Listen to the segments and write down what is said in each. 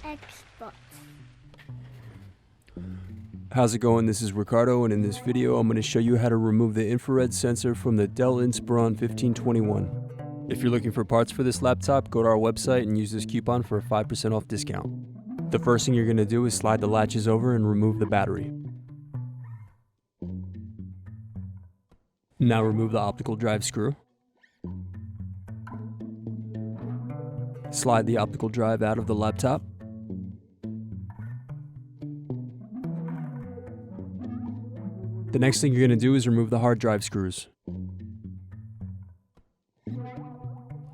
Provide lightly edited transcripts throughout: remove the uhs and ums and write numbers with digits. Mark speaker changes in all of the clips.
Speaker 1: Xbox.
Speaker 2: How's it going? This is Ricardo, and in this video I'm going to show you how to remove the infrared sensor from the Dell Inspiron 1521. If you're looking for parts for this laptop, go to our website and use this coupon for a 5% off discount. The first thing you're going to do is slide the latches over and remove the battery. Now remove the optical drive screw. Slide the optical drive out of the laptop. The next thing you're going to do is remove the hard drive screws.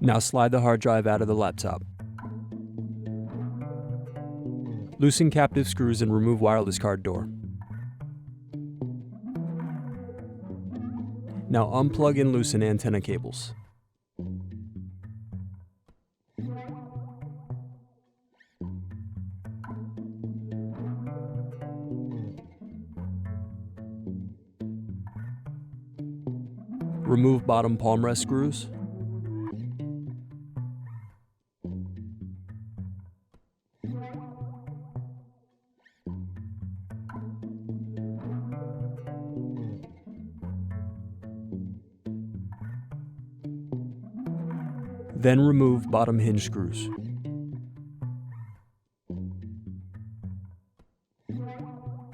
Speaker 2: Now slide the hard drive out of the laptop. Loosen captive screws and remove wireless card door. Now unplug and loosen antenna cables. Remove bottom palm rest screws. Then remove bottom hinge screws.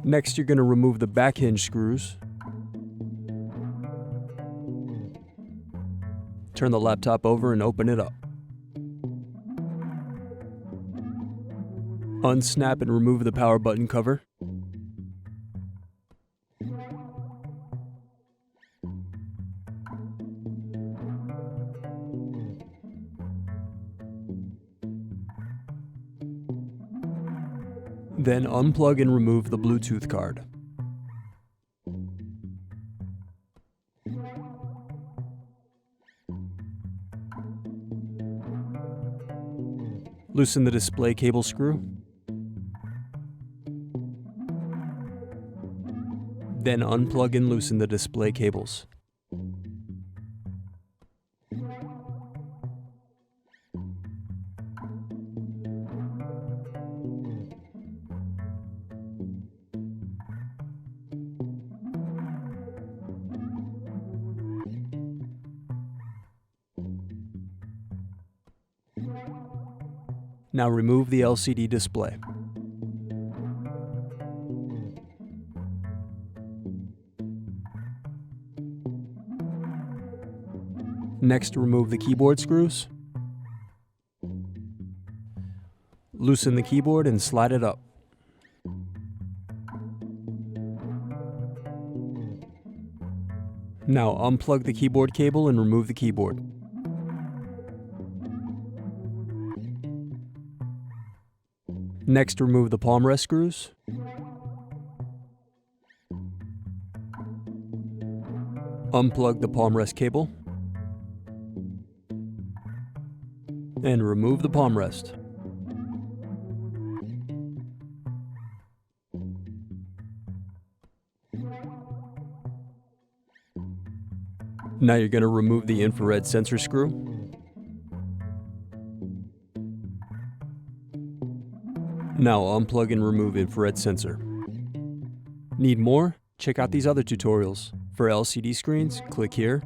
Speaker 2: Next, you're going to remove the back hinge screws. Turn the laptop over and open it up. Unsnap and remove the power button cover. Then unplug and remove the Bluetooth card. Loosen the display cable screw. Then unplug and loosen the display cables. Now remove the LCD display. Next, remove the keyboard screws. Loosen the keyboard and slide it up. Now unplug the keyboard cable and remove the keyboard. Next, remove the palm rest screws. Unplug the palm rest cable. And remove the palm rest. Now you're going to remove the infrared sensor screw. Now unplug and remove infrared sensor. Need more? Check out these other tutorials. For LCD screens, click here.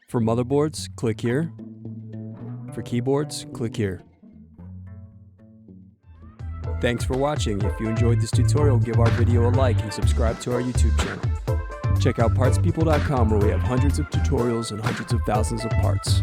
Speaker 2: For motherboards, click here. For keyboards, click here. Thanks for watching. If you enjoyed this tutorial, give our video a like and subscribe to our YouTube channel. Check out partspeople.com where we have hundreds of tutorials and hundreds of thousands of parts.